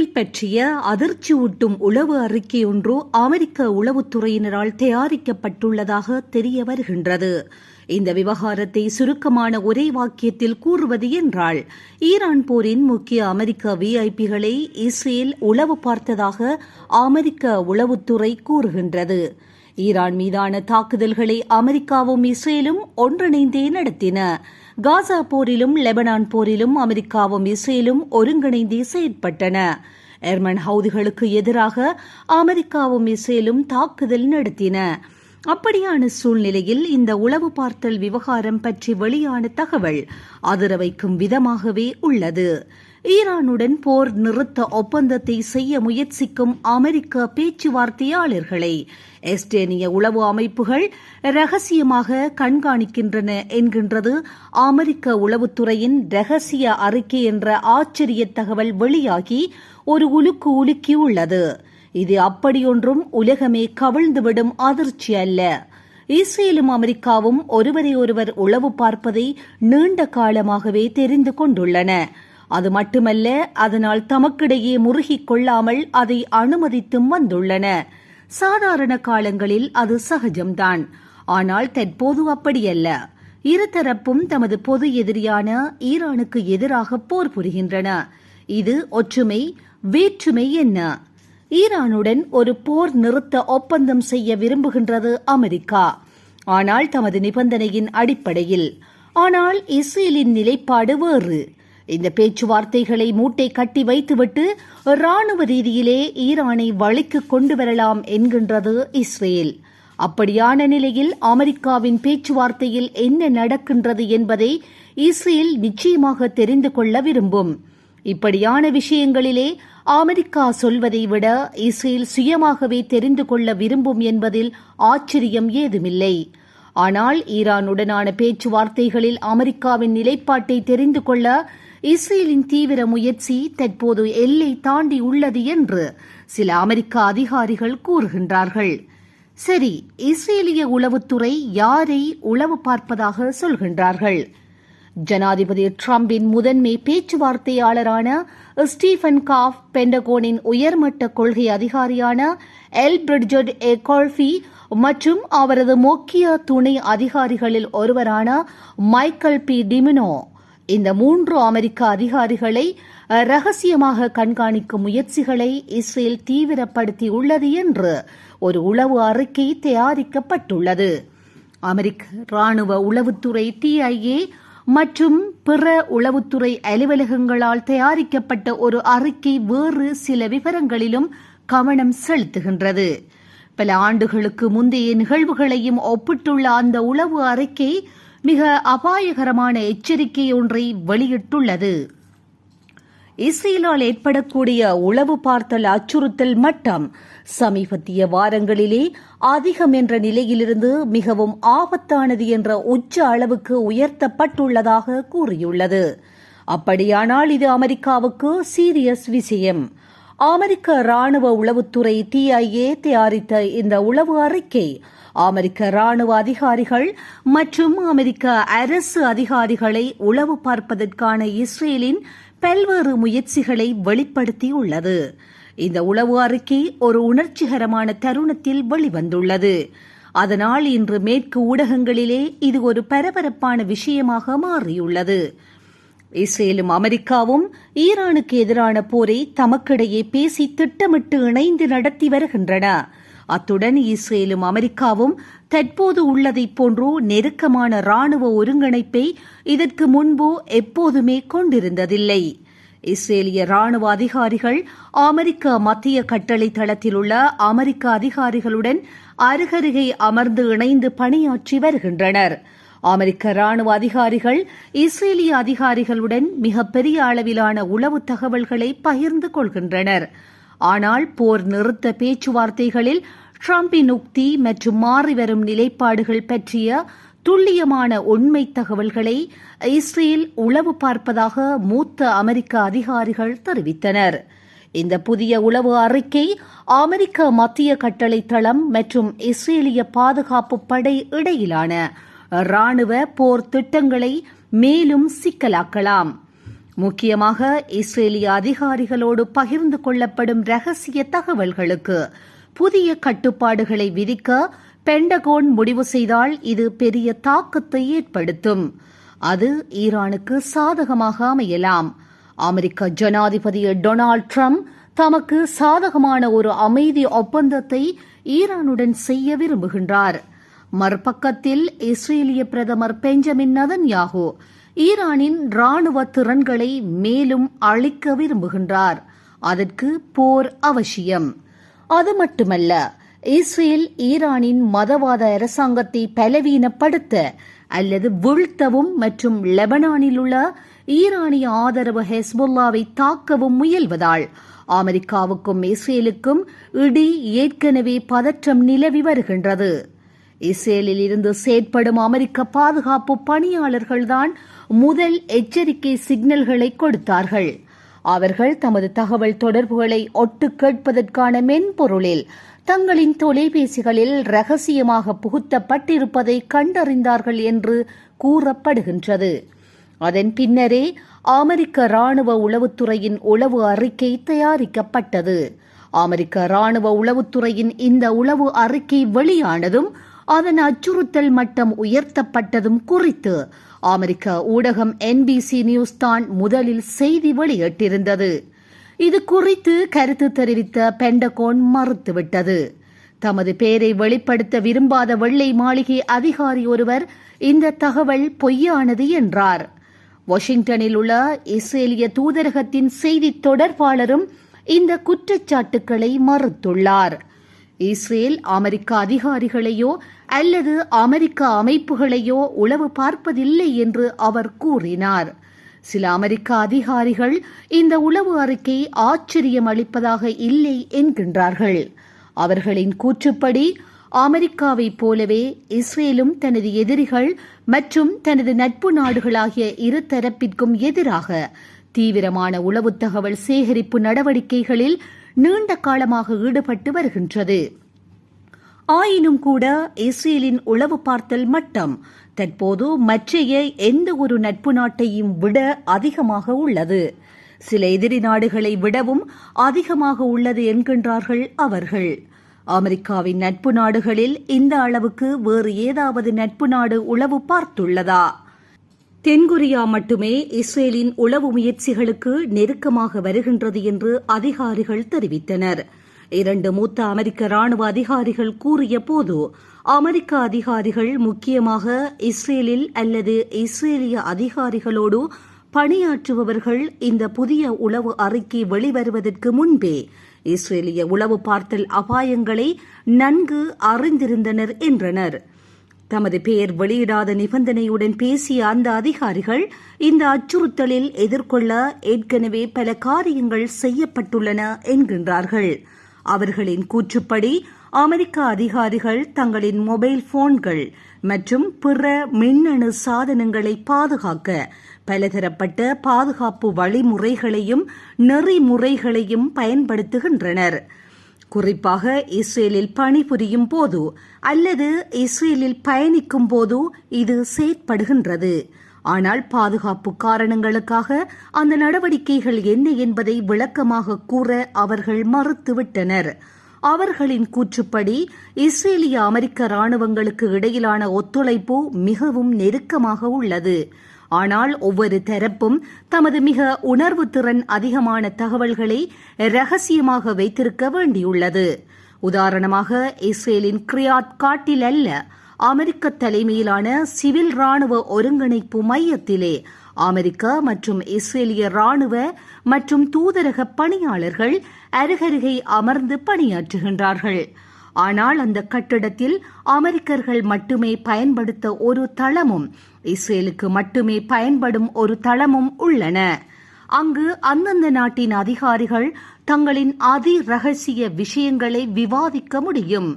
Israel பற்றிய அதிர்ச்சியூட்டும் உளவு அறிக்கை ஒன்று அமெரிக்க உளவுத்துறையினரால் தயாரிக்கப்பட்டுள்ளதாக தெரிய வருகின்றது. இந்த விவகாரத்தை சுருக்கமான ஒரே வாக்கியத்தில் கூறுவது என்றால், ஈரான் போரின் முக்கிய அமெரிக்க விஐபிகளை இஸ்ரேல் உளவு பார்த்ததாக அமெரிக்க உளவுத்துறை கூறுகின்றது. ஈரான் மீதான தாக்குதல்களை அமெரிக்காவும் இஸ்ரேலும் ஒன்றிணைந்தே நடத்தின. காசா போரிலும் லெபனான் போரிலும் அமெரிக்காவும் இஸ்ரேலும் ஒருங்கிணைந்தே செயற்பட்டன. எர்மன் ஹவுதிகளுக்கு எதிராக அமெரிக்காவும் இஸ்ரேலும் தாக்குதல் நடத்தின. அப்படியான சூழ்நிலையில் இந்த உளவு பார்த்தல் விவகாரம் பற்றி வெளியான தகவல் அதிர வைக்கும் விதமாகவே உள்ளது. ஈரானுடன் போர் நிறுத்த ஒப்பந்தத்தை செய்ய முயற்சிக்கும் அமெரிக்க பேச்சுவார்த்தையாளர்களை எஸ்டோனிய உளவு அமைப்புகள் ரகசியமாக கண்காணிக்கின்றன என்கின்றது அமெரிக்க உளவுத்துறையின் ரகசிய அறிக்கை என்ற ஆச்சரிய தகவல் வெளியாகி ஒரு உலுக்கு உலுக்கியுள்ளது. இது அப்படியொன்றும் உலகமே கவிழ்ந்துவிடும் அதிர்ச்சி அல்ல. இஸ்ரேலும் அமெரிக்காவும் ஒருவரை ஒருவர் உளவு பார்ப்பதை நீண்ட காலமாகவே தெரிந்து கொண்டுள்ளன. அது மட்டுமல்ல, அதனால் தமக்கிடையே முறுகிக் கொள்ளாமல் அதை அனுமதித்தும் வந்துள்ளன. சாதாரண காலங்களில் அது சகஜம்தான். ஆனால் தற்போது அப்படியல்ல. இருதரப்பும் தமது பொது எதிரியான ஈரானுக்கு எதிராக போர் புரிகின்றன. இது ஒற்றுமை வேற்றுமை என்ன? ஈரானுடன் ஒரு போர் நிறுத்த ஒப்பந்தம் செய்ய விரும்புகின்றது அமெரிக்கா, ஆனால் தமது நிபந்தனையின் அடிப்படையில். ஆனால் இஸ்ரேலின் நிலைப்பாடு வேறு. இந்த பேச்சுவார்த்தைகளை மூட்டை கட்டி வைத்துவிட்டு ராணுவ ரீதியிலே ஈரானை வழிக்கு கொண்டு வரலாம் என்கின்றது இஸ்ரேல். அப்படியான நிலையில் அமெரிக்காவின் பேச்சுவார்த்தையில் என்ன நடக்கின்றது என்பதை இஸ்ரேல் நிச்சயமாக தெரிந்து கொள்ள விரும்பும். இப்படியான விஷயங்களிலே அமெரிக்கா சொல்வதை விட இஸ்ரேல் சுயமாகவே தெரிந்து கொள்ள விரும்பும் என்பதில் ஆச்சரியம் ஏதுமில்லை. ஆனால் ஈரானுடனான பேச்சுவார்த்தைகளில் அமெரிக்காவின் நிலைப்பாட்டை தெரிந்து கொள்ள இஸ்ரேலின் தீவிர முயற்சி தற்போது எல்லை தாண்டி உள்ளது என்று சில அமெரிக்க அதிகாரிகள் கூறுகின்றார்கள். சரி, இஸ்ரேலிய உளவுத்துறை யாரை உளவு பார்ப்பதாக சொல்கின்றார்கள்? ஜனாதிபதி டிரம்பின் முதன்மை பேச்சுவார்த்தையாளரான ஸ்டீஃபன் காஃப், பென்டகோனின் உயர்மட்ட கொள்கை அதிகாரியான எல்பிரிட்ஜட் ஏ கோல்ஃபி மற்றும் அவரது முக்கிய துணை அதிகாரிகளில் ஒருவரான மைக்கேல் பி டிமினோ, இந்த 3 அமெரிக்க அதிகாரிகளை ரகசியமாக கண்காணிக்கும் முயற்சிகளை இஸ்ரேல் தீவிரப்படுத்தி உள்ளது என்று ஒரு உளவு அறிக்கை தயாரிக்கப்பட்டுள்ளது. அமெரிக்க ராணுவ உளவுத்துறை TIA மற்றும் பிற உளவுத்துறை அலுவலகங்களால் தயாரிக்கப்பட்ட ஒரு அறிக்கை வேறு சில விவரங்களிலும் கவனம் செலுத்துகின்றது. பல ஆண்டுகளுக்கு முந்தைய நிகழ்வுகளையும் ஒப்பிட்டுள்ள அந்த உளவு அறிக்கை மிக அபாயகரமான எச்சரிக்கை ஒன்றை வெளியிட்டுள்ளது. இஸ்ரேலால் ஏற்படக்கூடிய உளவு பார்த்தல் அச்சுறுத்தல் மட்டம் சமீபத்திய வாரங்களிலே அதிகம் என்ற நிலையிலிருந்து மிகவும் ஆபத்தானது என்ற உச்ச அளவுக்கு உயர்த்தப்பட்டுள்ளதாக கூறியுள்ளது. அப்படியானால் இது அமெரிக்காவுக்கு சீரியஸ் விஷயம். அமெரிக்க ராணுவ உளவுத்துறை TIA தயாரித்த இந்த உளவு அறிக்கை அமெரிக்க ராணுவ அதிகாரிகள் மற்றும் அமெரிக்க அரசு அதிகாரிகளை உளவு பார்ப்பதற்கான இஸ்ரேலின் பல்வேறு முயற்சிகளை வெளிப்படுத்தியுள்ளது. இந்த உளவு அறிக்கை ஒரு உணர்ச்சிகரமான தருணத்தில் வெளிவந்துள்ளது. அதனால் இன்று மேற்கு ஊடகங்களிலே இது ஒரு பரபரப்பான விஷயமாக மாறியுள்ளது. இஸ்ரேலும் அமெரிக்காவும் ஈரானுக்கு எதிரான போரை தமக்கிடையே பேசி திட்டமிட்டு இணைந்து நடத்தி வருகின்றன. அத்துடன் இஸ்ரேலும் அமெரிக்காவும் தற்போது உள்ளதைப் போன்று நெருக்கமான ராணுவ ஒருங்கிணைப்பை இதற்கு முன்பு எப்போதுமே கொண்டிருந்ததில்லை. இஸ்ரேலிய ராணுவ அதிகாரிகள் அமெரிக்க மத்திய கட்டளை தளத்தில் உள்ள அமெரிக்க அதிகாரிகளுடன் அருகருகே அமர்ந்து இணைந்து பணியாற்றி வருகின்றனர். அமெரிக்க ராணுவ அதிகாரிகள் இஸ்ரேலிய அதிகாரிகளுடன் மிகப்பெரிய அளவிலான உளவு தகவல்களை பகிர்ந்து கொள்கின்றனர். ஆனால் போர் நிறுத்த பேச்சுவார்த்தைகளில் டிரம்பின் உக்தி மற்றும் மாறிவரும் நிலைப்பாடுகள் பற்றிய துல்லியமான உண்மை தகவல்களை இஸ்ரேல் உளவு பார்ப்பதாக மூத்த அமெரிக்க அதிகாரிகள் தெரிவித்தனர். இந்த புதிய உளவு அறிக்கை அமெரிக்க மத்திய கட்டளை தளம் மற்றும் இஸ்ரேலிய பாதுகாப்பு படை இடையிலான ராணுவ போர் திட்டங்களை மேலும் சிக்கலாக்கலாம். முக்கியமாக இஸ்ரேலிய அதிகாரிகளோடு பகிர்ந்து கொள்ளப்படும் ரகசிய தகவல்களுக்கு புதிய கட்டுப்பாடுகளை விதிக்க பென்டகோன் முடிவு செய்தால் இது பெரிய தாக்கத்தை ஏற்படுத்தும். அது ஈரானுக்கு சாதகமாக அமையலாம். அமெரிக்க ஜனாதிபதி டொனால்ட் ட்ரம்ப் தமக்கு சாதகமான ஒரு அமைதி ஒப்பந்தத்தை ஈரானுடன் செய்ய விரும்புகின்றார். மறுபக்கத்தில் இஸ்ரேலிய பிரதமர் பெஞ்சமின் நெதன்யாகு ஈரானின் ராணுவ திறன்களை மேலும் அழிக்க விரும்புகின்றார். அதற்கு போர் அவசியம். அது மட்டுமல்ல, இஸ்ரேல் ஈரானின் மதவாத அரசாங்கத்தை பலவீனப்படுத்த அல்லது வீழ்த்தவும் மற்றும் லெபனானில் உள்ள ஈரானிய ஆதரவு ஹெஸ்புல்லாவை தாக்கவும் முயல்வதால் அமெரிக்காவுக்கும் இஸ்ரேலுக்கும் இடி ஏற்கனவே பதற்றம் நிலவி வருகின்றது. இஸ்ரேலில் இருந்து செயற்படும் அமெரிக்க பாதுகாப்பு பணியாளர்கள்தான் முதல் எச்சரிக்கை சிக்னல்களை கொடுத்தார்கள். அவர்கள் தமது தகவல் தொடர்புகளை ஒட்டு கேட்பதற்கான மென்பொருளில் தங்களின் தொலைபேசிகளில் ரகசியமாக புகுத்தப்பட்டிருப்பதை கண்டறிந்தார்கள் என்று கூறப்படுகின்றது. அதன் பின்னரே அமெரிக்க ராணுவ உளவுத்துறையின் உளவு அறிக்கை தயாரிக்கப்பட்டது. அமெரிக்க ராணுவ உளவுத்துறையின் இந்த உளவு அறிக்கை வெளியானதும் அதன் அச்சுறுத்தல் மட்டம் உயர்த்தப்பட்டதும் குறித்து அமெரிக்க ஊடகம் NBC நியூஸ் தான் முதலில் செய்தி வெளியிட்டிருந்தது. இது குறித்து கருத்து தெரிவித்த பென்டகோன் மறுத்துவிட்டது. தமது பெயரை வெளிப்படுத்த விரும்பாத வெள்ளை மாளிகை அதிகாரி ஒருவர் இந்த தகவல் பொய்யானது என்றார். வாஷிங்டனில் உள்ள இஸ்ரேலிய தூதரகத்தின் செய்தி தொடர்பாளரும் இந்த குற்றச்சாட்டுக்களை மறுத்துள்ளார். இஸ்ரேல் அமெரிக்க அதிகாரிகளையோ அல்லது அமெரிக்க அமைப்புகளையோ உளவு பார்ப்பதில்லை என்று அவர் கூறினார். சில அமெரிக்க அதிகாரிகள் இந்த உளவு அறிக்கை ஆச்சரியம் அளிப்பதாக இல்லை என்கின்றார்கள். அவர்களின் கூற்றுப்படி அமெரிக்காவைப் போலவே இஸ்ரேலும் தனது எதிரிகள் மற்றும் தனது நட்பு நாடுகளாகிய இரு தரப்பிற்கும் எதிராக தீவிரமான உளவு தகவல் சேகரிப்பு நடவடிக்கைகளில் நீண்ட காலமாக ஈடுபட்டு வருகின்றது. ஆயினும் கூட இஸ்ரேலின் உளவு பார்த்தல் மட்டம் தற்போது மற்றைய எந்த ஒரு நட்பு நாட்டையும் விட அதிகமாக உள்ளது. சில எதிரி நாடுகளை விடவும் அதிகமாக உள்ளது என்கின்றார்கள் அவர்கள். அமெரிக்காவின் நட்பு நாடுகளில் இந்த அளவுக்கு வேறு ஏதாவது நட்பு நாடு உளவு பார்த்துள்ளதா? தென்கொரியா மட்டுமே இஸ்ரேலின் உளவு முயற்சிகளுக்கு நெருக்கமாக வருகின்றது என்று அதிகாரிகள் தெரிவித்தனர். 2 மூத்த அமெரிக்க ராணுவ அதிகாரிகள் கூறிய போது அமெரிக்க அதிகாரிகள் முக்கியமாக இஸ்ரேலில் அல்லது இஸ்ரேலிய அதிகாரிகளோடு பணியாற்றுபவர்கள் இந்த புதிய உளவு அறிக்கை வெளிவருவதற்கு முன்பே இஸ்ரேலிய உளவு பார்த்தல் அபாயங்களை நன்கு அறிந்திருந்தனர் என்றனர். தமது பெயர் வெளியிடாத நிபந்தனையுடன் பேசிய அந்த அதிகாரிகள் இந்த அச்சுறுத்தலில் எதிர்கொள்ள ஏற்கனவே பல காரியங்கள் செய்யப்பட்டுள்ளன என்கின்றார்கள். அவர்களின் கூற்றுப்படி அமெரிக்க அதிகாரிகள் தங்களின் மொபைல் போன்கள் மற்றும் பிற மின்னணு சாதனங்களை பாதுகாக்க பலதரப்பட்ட பாதுகாப்பு வழிமுறைகளையும் நெறிமுறைகளையும் பயன்படுத்துகின்றனர். குறிப்பாக இஸ்ரேலில் பணிபுரியும் போது அல்லது இஸ்ரேலில் பயணிக்கும் போது இது செயற்படுகின்றது. ஆனால் பாதுகாப்பு காரணங்களுக்காக அந்த நடவடிக்கைகள் என்ன என்பதை விளக்கமாக கூற அவர்கள் மறுத்துவிட்டனர். அவர்களின் கூற்றுப்படி இஸ்ரேலிய அமெரிக்க ராணுவங்களுக்கு இடையிலான ஒத்துழைப்பு மிகவும் நெருக்கமாக உள்ளது. ஆனால் ஒவ்வொரு தரப்பும் தமது மிக உணர்வு திறன் அதிகமான தகவல்களை ரகசியமாக வைத்திருக்க வேண்டியுள்ளது. உதாரணமாக இஸ்ரேலின் கிரியாத் காட்டில் அல்ல, அமெரிக்க தலைமையிலான சிவில் ராணுவ ஒருங்கிணைப்பு மையத்திலே அமெரிக்க மற்றும் இஸ்ரேலிய ராணுவ மற்றும் தூதரக பணியாளர்கள் அருகருகே அமர்ந்து பணியாற்றுகின்றார்கள். ஆனால் அந்த கட்டிடத்தில் அமெரிக்கர்கள் மட்டுமே பயன்படுத்த ஒரு தளமும் இஸ்ரேலுக்கு மட்டுமே பயன்படும் ஒரு தளமும் உள்ளன. அங்கு அந்தந்த நாட்டின் அதிகாரிகள் தங்களின் அதிரகசிய விஷயங்களை விவாதிக்க முடியும்.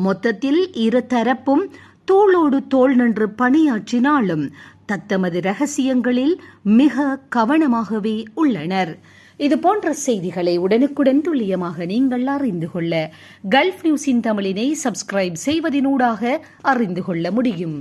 மொத்தத்தில் இரு தரப்பும் தோளோடு தோள் நின்று பணியாற்றினாலும் தத்தமது ரகசியங்களில் மிக கவனமாகவே உள்ளனர். இதுபோன்ற செய்திகளை உடனுக்குடன் துல்லியமாக நீங்கள் அறிந்து கொள்ள கல்ஃப் நியூஸின் தமிழினை சப்ஸ்கிரைப் செய்வதனூடாக அறிந்து கொள்ள முடியும்.